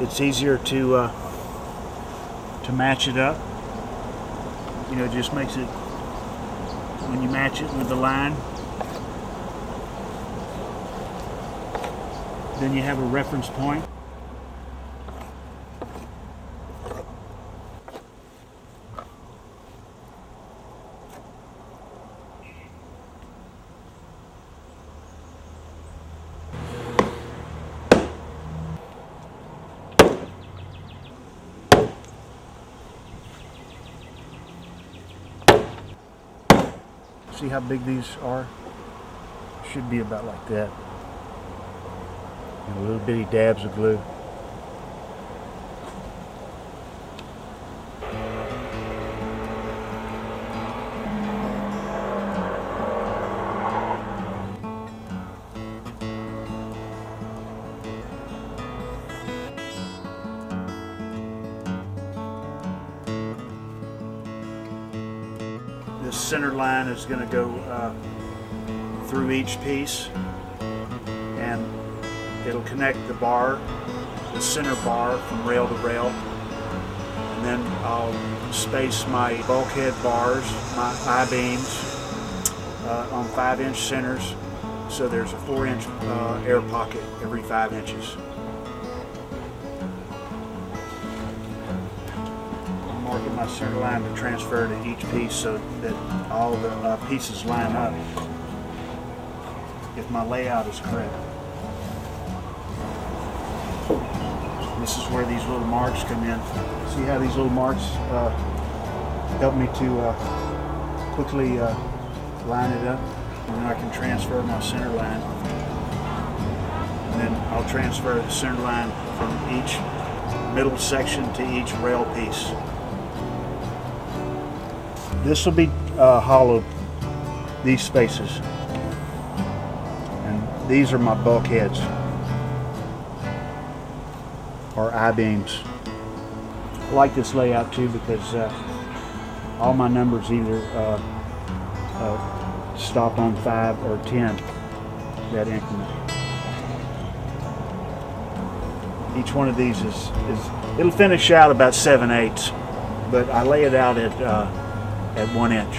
it's easier to match it up. You know, it just makes it, when you match it with the line, then you have a reference point. See how big these are? Should be about like that. And little bitty dabs of glue. This center line is going to go through each piece, and it'll connect the bar, the center bar, from rail to rail. And then I'll space my bulkhead bars, my I-beams, on 5-inch centers, so there's a 4-inch air pocket every 5 inches. Marking my center line to transfer to each piece so that all the pieces line up if my layout is correct. This is where these little marks come in. See how these little marks help me to quickly line it up, and then I can transfer my center line, and then I'll transfer the center line from each middle section to each rail piece. This will be hollowed, these spaces, and these are my bulkheads, or I-beams. I like this layout too because all my numbers either stop on 5 or 10, that increment. Each one of these it'll finish out about 7/8, but I lay it out at 1 inch,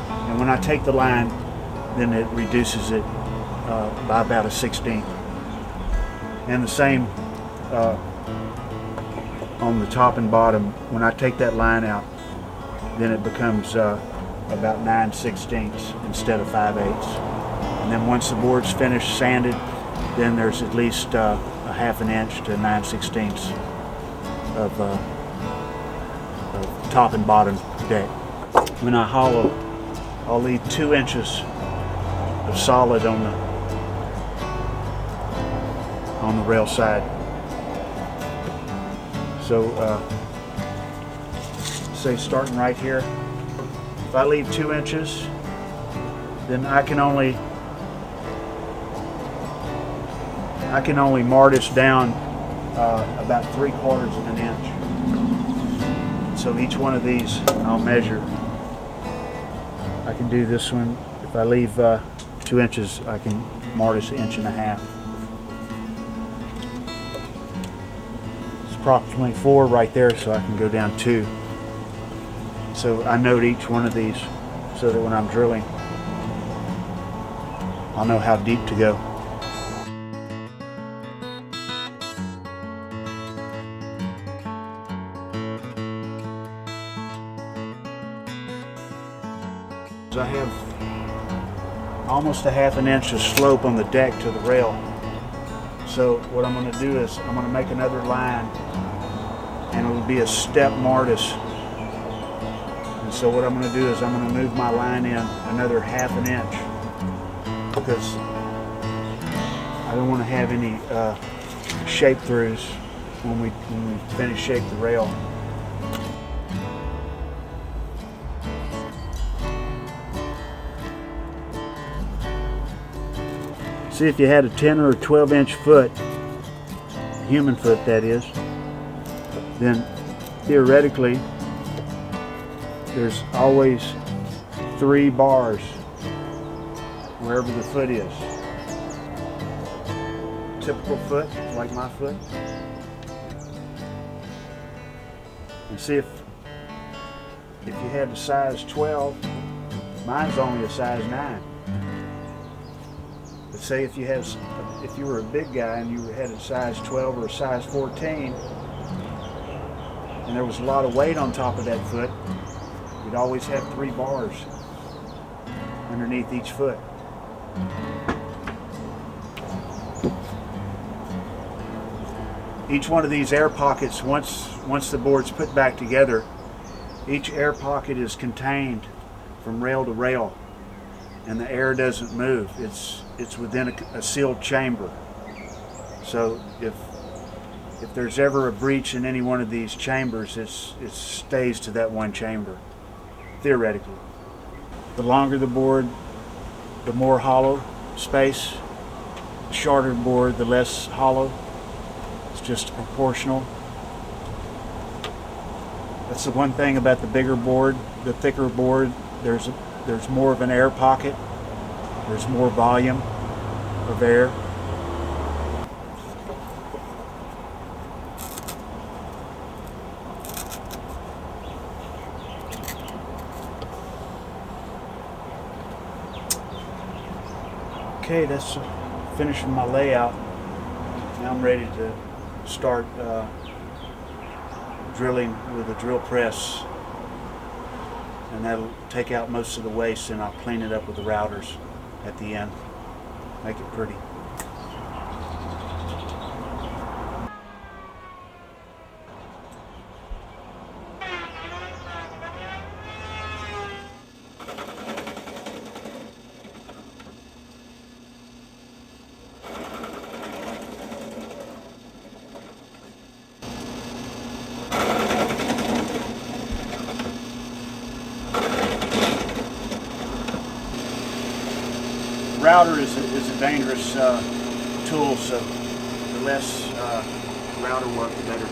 and when I take the line, then it reduces it by about a 1/16. And the same on the top and bottom. When I take that line out, then it becomes about 9/16 instead of 5/8. And then once the board's finished sanded, then there's at least a 1/2 inch to 9/16 of top and bottom deck. When I hollow, I'll leave 2 inches of solid on the rail side. So say starting right here, if I leave 2 inches, then I can only mortise down about 3/4 of an inch. So each one of these I'll measure. I can do this one. If I leave 2 inches, I can mortise 1.5 inches. It's approximately 4 right there, so I can go down 2. So I note each one of these so that when I'm drilling, I'll know how deep to go. I have almost a 1/2 inch of slope on the deck to the rail. So what I'm going to do is I'm going to make another line, and it will be a step mortise. And so what I'm going to do is I'm going to move my line in another 1/2 inch because I don't want to have any shape throughs when we finish shape the rail. See, if you had a 10 or a 12-inch foot, human foot that is, then theoretically there's always 3 bars wherever the foot is. Typical foot, like my foot, and see if you had a size 12. Mine's only a size 9. But say if you were a big guy and you had a size 12 or a size 14, and there was a lot of weight on top of that foot, you'd always have 3 bars underneath each foot. Each one of these air pockets, once the board's put back together, each air pocket is contained from rail to rail, and the air doesn't move. It's within a sealed chamber. So if there's ever a breach in any one of these chambers, it stays to that one chamber, theoretically. The longer the board, the more hollow space. The shorter the board, the less hollow. It's just proportional. That's the one thing about the bigger board, the thicker board. There's more of an air pocket. There's more volume of air. Okay, that's finishing my layout. Now I'm ready to start drilling with a drill press, and that'll take out most of the waste, and I'll clean it up with the routers at the end, make it pretty. Router is a dangerous tool, so the less router work, the better.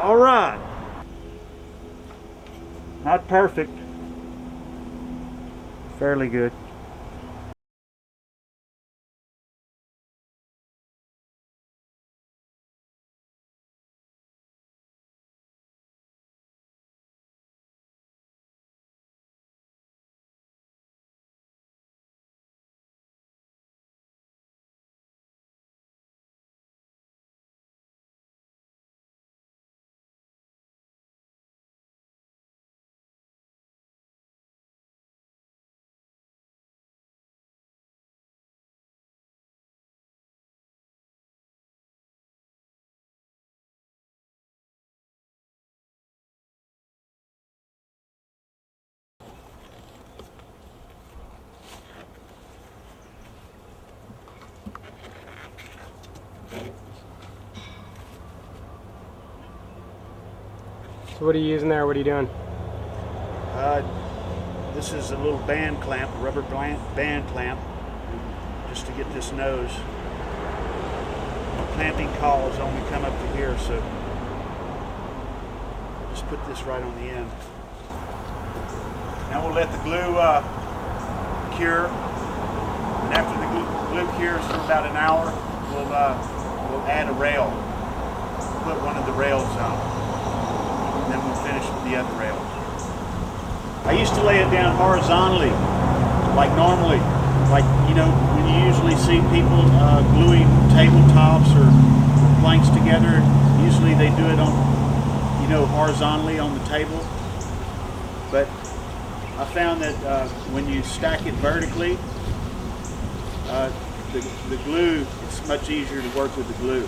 All right. Not perfect. Fairly good. So what are you using there? What are you doing? This is a little band clamp, a rubber band clamp, just to get this nose. The clamping cauls only come up to here, so just put this right on the end. Now we'll let the glue cure, and after the glue cures for about an hour, we'll add a rail. Put one of the rails on. And then we'll finish with the other rail. I used to lay it down horizontally, like normally, like, you know, when you usually see people gluing tabletops or planks together. Usually they do it on, you know, horizontally on the table. but I found that when you stack it vertically, the glue, it's much easier to work with the glue.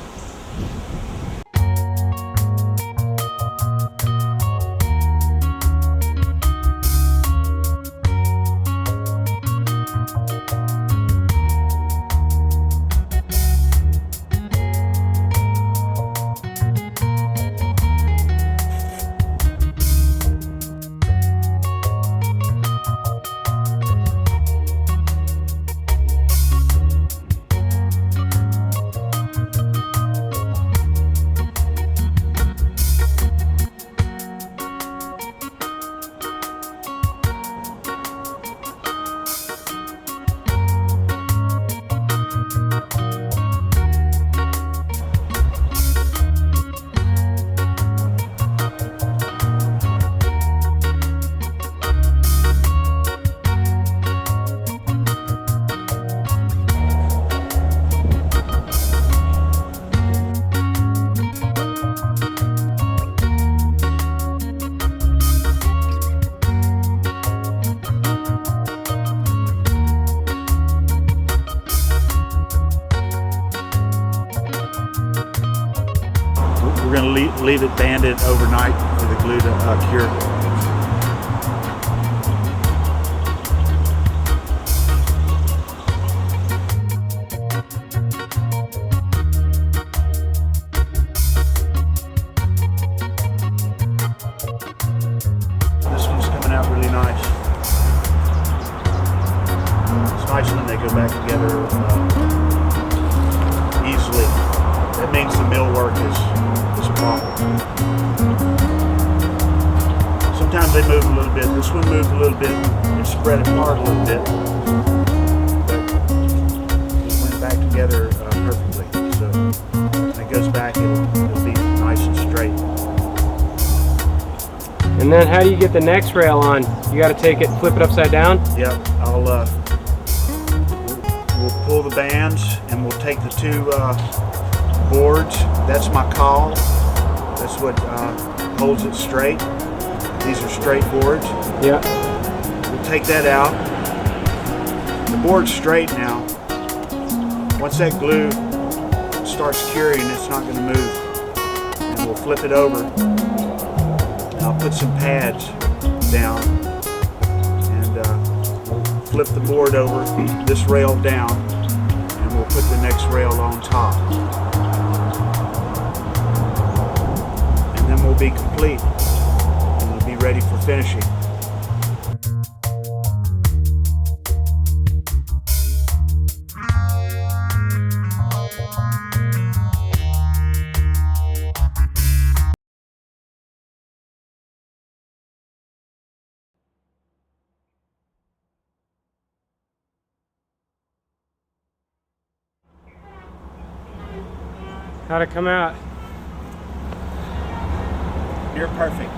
We're going to leave it banded overnight for the glue to cure. This one's coming out really nice. It's nice when they go back together easily. That means the mill work is proper. Sometimes they move a little bit. This one moved a little bit. It spread apart a little bit. But it went back together perfectly. So when it goes back, it'll be nice and straight. And then how do you get the next rail on? You got to take it, flip it upside down? Yep. We'll pull the bands and we'll take the two boards. That's my caul. That's what holds it straight. These are straight boards. Yeah. We'll take that out. The board's straight now. Once that glue starts curing, it's not going to move. And we'll flip it over. And I'll put some pads down. And we'll flip the board over, this rail down, and we'll put the next rail on top. Then we'll be complete and we'll be ready for finishing. How'd it come out? Near perfect.